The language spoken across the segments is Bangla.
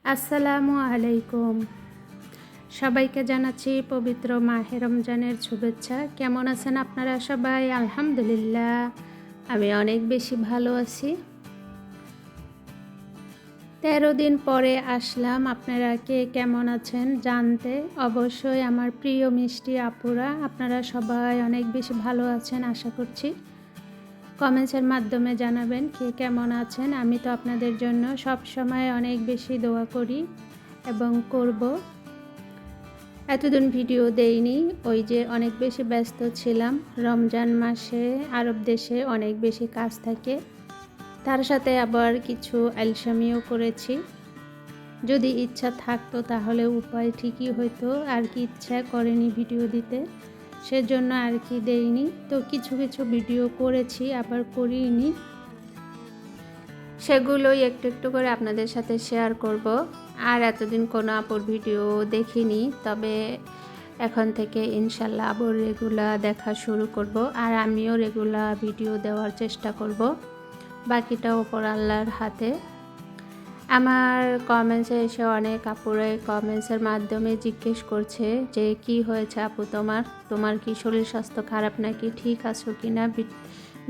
আসসালামু আলাইকুম। সবাইকে জানাচ্ছি পবিত্র মাহে রমজানের শুভেচ্ছা। কেমন আছেন আপনারা সবাই? আলহামদুলিল্লাহ আমি অনেক বেশি ভালো আছি। ১৩ দিন পরে আসলাম আপনারা কে কেমন আছেন জানতে। অবশ্যই আমার প্রিয় মিষ্টি আপুরা আপনারা সবাই অনেক বেশি ভালো আছেন আশা করছি। কমেন্টসের মাধ্যমে জানাবেন কে কেমন আছেন। আমি তো আপনাদের জন্য সব সময় অনেক বেশি দোয়া করি এবং করব। এতদিন ভিডিও দেইনি, ওই যে অনেক বেশি ব্যস্ত ছিলাম। রমজান মাসে আরব দেশে অনেক বেশি কাজ থাকে, তার সাথে আবার কিছু আলসামিও করেছি। যদি ইচ্ছা থাকতো তাহলে উপায় ঠিকই হইতো, আর কি ইচ্ছা করেনি ভিডিও দিতে, সেজন্য আর কি দেইনি। তো কিছু কিছু ভিডিও করেছি আবার করিনি, সেগুলোই একটু একটু করে আপনাদের সাথে শেয়ার করব। আর এতদিন কোনো আপুর ভিডিও দেখিনি, তবে এখন থেকে ইনশাল্লাহ আবার রেগুলার দেখা শুরু করব, আর আমিও রেগুলার ভিডিও দেওয়ার চেষ্টা করব। বাকিটা ওপর আল্লাহর হাতে। আমার কমেন্টসে এসে অনেক আপুরাই কমেন্টসের মাধ্যমে জিজ্ঞেস করছে যে কি হয়েছে আপু, তোমার কি শরীর স্বাস্থ্য খারাপ নাকি, ঠিক আছো কি না,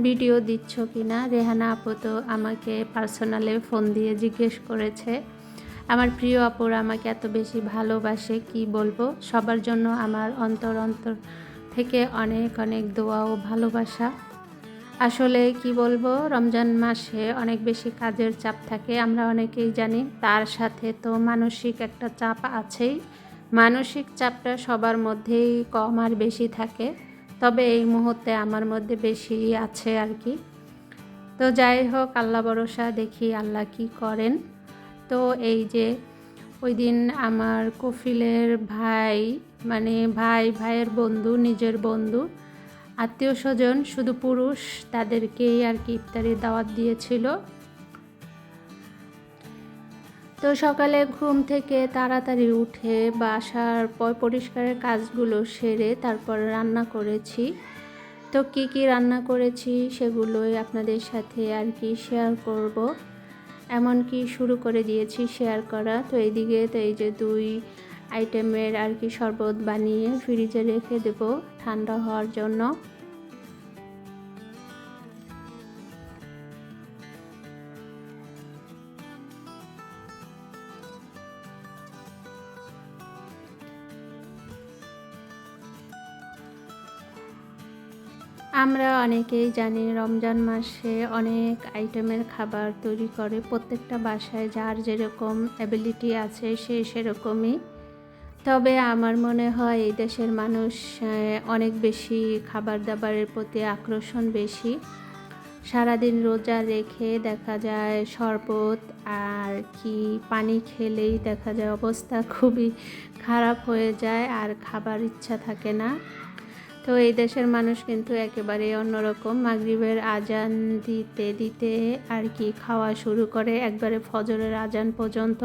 ভিডিও দিচ্ছ কি না। রেহানা আপু তো আমাকে পার্সোনালে ফোন দিয়ে জিজ্ঞেস করেছে। আমার প্রিয় আপুরা আমাকে এত বেশি ভালোবাসে কি বলবো। সবার জন্য আমার অন্তর থেকে অনেক অনেক দোয়া ও ভালোবাসা। আসলে কি বলবো, রমজান মাসে অনেক বেশি কাজের চাপ থাকে, আমরা অনেকেই জানি। তার সাথে তো মানসিক একটা চাপ আছেই। মানসিক চাপটা সবার মধ্যেই কম আর বেশি থাকে, তবে এই মুহূর্তে আমার মধ্যে বেশি আছে আর কি। তো যাই হোক, আল্লাহ ভরসা, দেখি আল্লাহ কি করেন। তো এই যে ওই দিন আমার কফিলের ভাই, মানে ভাইয়ের বন্ধু, নিজের বন্ধু, আত্মীয় স্বজন, শুধু পুরুষ, তাদেরকেই আর কি ইফতারির দাওয়াত দিয়েছিল। তো সকালে ঘুম থেকে তাড়াতাড়ি উঠে বাসার পরিষ্কারের কাজগুলো সেরে তারপর রান্না করেছি। তো কি কি রান্না করেছি সেগুলোই আপনাদের সাথে আর কি শেয়ার করব। এমনকি শুরু করে দিয়েছি শেয়ার করা। তো এইদিকে তো এই যে 2 আইটেমের আর কি শরবত বানিয়ে ফ্রিজে রেখে দেব ঠান্ডা হওয়ার জন্য। আমরা অনেকেই জানি রমজান মাসে অনেক আইটেমের খাবার তৈরি করে, প্রত্যেকটা বাসায় যার যেরকম অ্যাবিলিটি আছে সে সেরকমই। তবে আমার মনে হয় এই দেশের মানুষ অনেক বেশি খাবার দাবারের প্রতি আকর্ষণ বেশি। সারাদিন রোজা রেখে দেখা যায় শরবত আর কি পানি খেলেই দেখা যায় অবস্থা খুবই খারাপ হয়ে যায়, আর খাবার ইচ্ছা থাকে না। তো এই দেশের মানুষ কিন্তু একেবারে অন্যরকম। মাগরিবের আজান দিতে দিতে আর কি খাওয়া শুরু করে একবারে ফজরের আজান পর্যন্ত।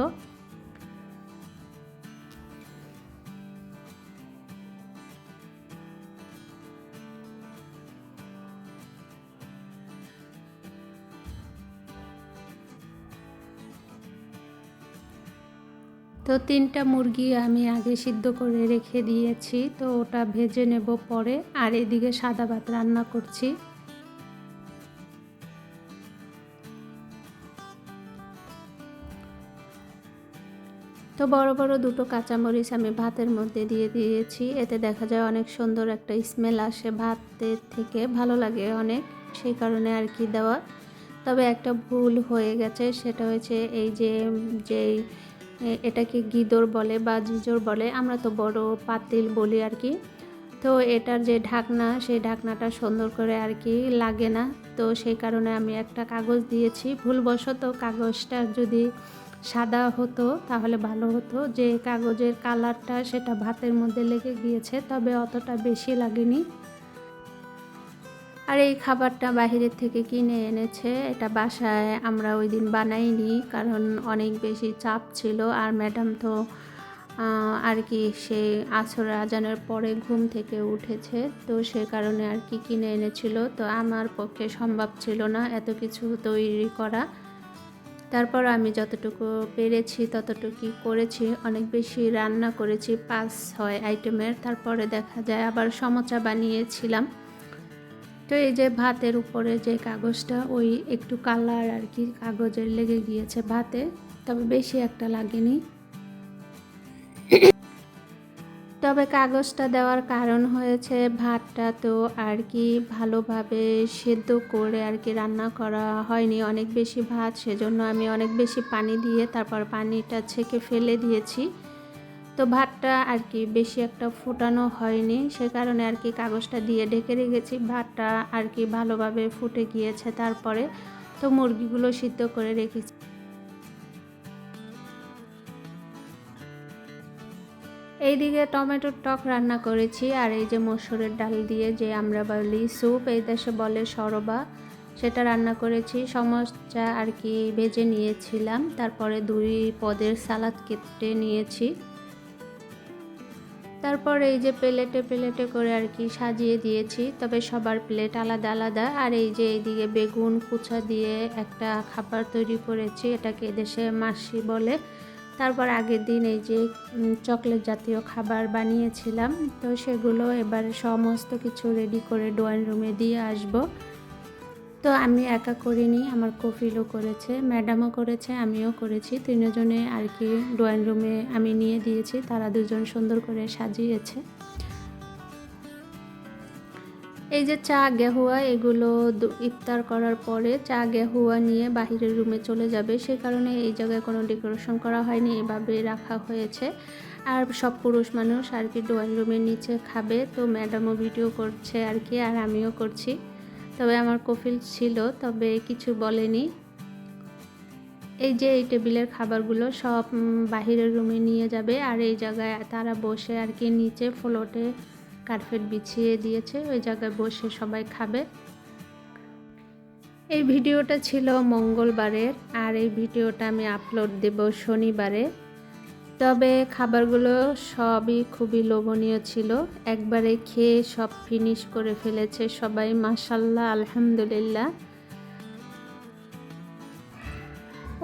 তো 3টা মুরগি আমি আগে সিদ্ধ করে রেখে দিয়েছি, তো ওটা ভেজে নেব পরে। আর এদিকে সাদা ভাত রান্না করছি। তো বড় বড় 2টো কাঁচামরিচ আমি ভাতের মধ্যে দিয়ে দিয়েছি, এতে দেখা যায় অনেক সুন্দর একটা স্মেল আসে ভাতের থেকে, ভালো লাগে অনেক, সেই কারণে আর কি দেওয়া। তবে একটা ভুল হয়ে গেছে, সেটা হয়েছে এই যে যেই এটাকে গিদর বলে বা জিজর বলে, আমরা তো বড় পাতিল বলি আর কি। তো এটার যে ঢাকনা, সেই ঢাকনাটা সুন্দর করে আর কি লাগে না। তো সেই কারণে আমি একটা কাগজ দিয়েছি, ভুলবশত কাগজটা যদি সাদা হতো তাহলে ভালো হতো। যে কাগজের কালারটা সেটা ভাতের মধ্যে লেগে গিয়েছে, তবে অতটা বেশি লাগেনি। আর এই খাবারটা বাহিরের থেকে কিনে এনেছে, এটা বাসায় আমরা ওই দিন বানাইনি, কারণ অনেক বেশি চাপ ছিল। আর ম্যাডাম তো আর কি সে আসর আজানের পরে ঘুম থেকে উঠেছে, তো সে কারণে আর কি কিনে এনেছিল। তো আমার পক্ষে সম্ভব ছিল না এত কিছু তৈরি করা। তারপর আমি যতটুকু পেরেছি ততটুকুই করেছি। অনেক বেশি রান্না করেছি, 5-6 আইটেমের। তারপরে দেখা যায় আবার সমোচা বানিয়েছিলাম। তো এই যে ভাতের উপরে যে কাগজটা, ওই একটু কালার আর কি কাগজের লেগে গিয়েছে ভাতে, তবে বেশি একটা লাগেনি। তবে কাগজটা দেওয়ার কারণ হয়েছে ভাতটা তো আর কি ভালোভাবে সেদ্ধ করে আর কি রান্না করা হয়নি, অনেক বেশি ভাত, সেজন্য আমি অনেক বেশি পানি দিয়ে তারপর পানিটা ছেঁকে ফেলে দিয়েছি। তো ভাতটা আর কি বেশি একটা ফোটানো হয়নি, সে কারণে আর কি কাগজটা দিয়ে ঢেকে রেখেছি। ভাতটা আর কি ভালোভাবে ফুটে গিয়েছে। তারপরে তো মুরগিগুলো সিদ্ধ করে রেখেছি। এইদিকে টমেটোর টক রান্না করেছি, আর এই যে মসুরের ডাল দিয়ে যে আমরা বলি স্যুপ, এই দেশে বলে সরবা, সেটা রান্না করেছি। সমস্যা আর কি ভেজে নিয়েছিলাম, তারপরে 2 পদের সালাদ কেটে নিয়েছি। তারপর এই যে প্লেটে প্লেটে করে আর কি সাজিয়ে দিয়েছি, তবে সবার প্লেট আলাদা আলাদা। আর এই যে এইদিকে বেগুন কুচা দিয়ে একটা খাবার তৈরি করেছি, এটাকে এদেশে মাসি বলে। তারপর আগের দিন এই যে চকলেট জাতীয় খাবার বানিয়েছিলাম, তো সেগুলো এবার সমস্ত কিছু রেডি করে ড্রয়িং রুমে দিয়ে আসব। তো আমি একা করিনি, আমার কফিলও করেছে, ম্যাডামও করেছে, আমিও করেছি। 3 জনে আর কি ড্রয়িং রুমে আমি নিয়ে দিয়েছি, তারা 2 জন সুন্দর করে সাজিয়েছে। এই যে চা গেহুয়া, এগুলো ইফতার করার পরে চা গেহুয়া নিয়ে বাহিরের রুমে চলে যাবে, সে কারণে এই জায়গায় কোনো ডেকোরেশন করা হয়নি, এভাবে রাখা হয়েছে। আর সব পুরুষ মানুষ আর কি ড্রয়িং রুমের নিচে খাবে। তো ম্যাডামও ভিডিও করছে আর কি, আর আমিও করছি। তবে আমার কফিল ছিল, তবে কিছু বলেনি। এই যে এই টেবিলের খাবারগুলো সব বাহিরের রুমে নিয়ে যাবে, আর এই জায়গায় তারা বসে আর কি নিচে ফ্লোরে কার্পেট বিছিয়ে দিয়েছে, ওই জায়গায় বসে সবাই খাবে। এই ভিডিওটা ছিল মঙ্গলবারের, আর এই ভিডিওটা আমি আপলোড দেব শনিবারে। তবে খাবারগুলো সবই খুবই লোভনীয় ছিল, একবারে খেয়ে সব ফিনিশ করে ফেলেছে সবাই, মাশাআল্লাহ, আলহামদুলিল্লাহ।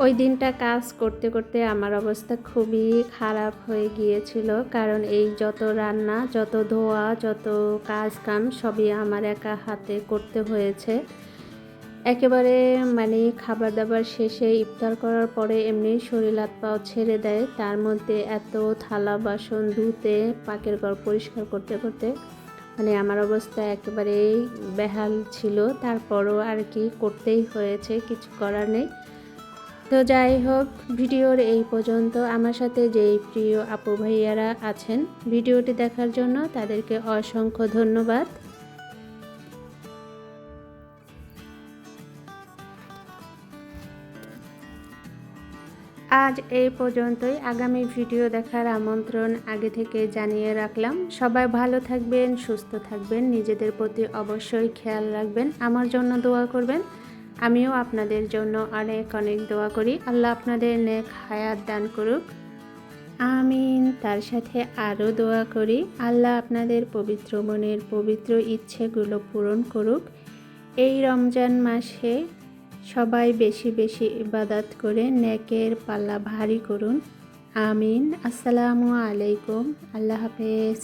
ওই দিনটা কাজ করতে করতে আমার অবস্থা খুবই খারাপ হয়ে গিয়েছিল, কারণ এই যত রান্না, যত ধোয়া, যত কাজ কাম সবই আমার একা হাতে করতে হয়েছে। একেবারে মানে খাবার দাবার শেষে ইফতার করার পরে এমনি শরীর হাত পাও ছেড়ে দেয়, তার মধ্যে এত থালা বাসন ধুতে, পাকের ঘর পরিষ্কার করতে করতে মানে আমার অবস্থা একেবারেই বেহাল ছিল। তারপরও আর কি করতেই হয়েছে, কিছু করার নেই। তো যাই হোক, ভিডিওর এই পর্যন্ত। আমার সাথে যেই প্রিয় আপু ভাইয়ারা আছেন ভিডিওটি দেখার জন্য, তাদেরকে অসংখ্য ধন্যবাদ। আজ এই পর্যন্তই, আগামী ভিডিও দেখার আমন্ত্রণ আগে থেকে জানিয়ে রাখলাম। সবাই ভালো থাকবেন, সুস্থ থাকবেন, নিজেদের প্রতি অবশ্যই খেয়াল রাখবেন, আমার জন্য দোয়া করবেন। আমিও আপনাদের জন্য অনেক অনেক দোয়া করি, আল্লাহ আপনাদের নেক হায়াত দান করুক, আমিন। তার সাথে আরও দোয়া করি আল্লাহ আপনাদের পবিত্র মনের পবিত্র ইচ্ছেগুলো পূরণ করুক। এই রমজান মাসে সবাই বেশি বেশি ইবাদত করে নেকের পাল্লা ভারী করুন, আমিন। আসসালামু আলাইকুম, আল্লাহ হাফেজ।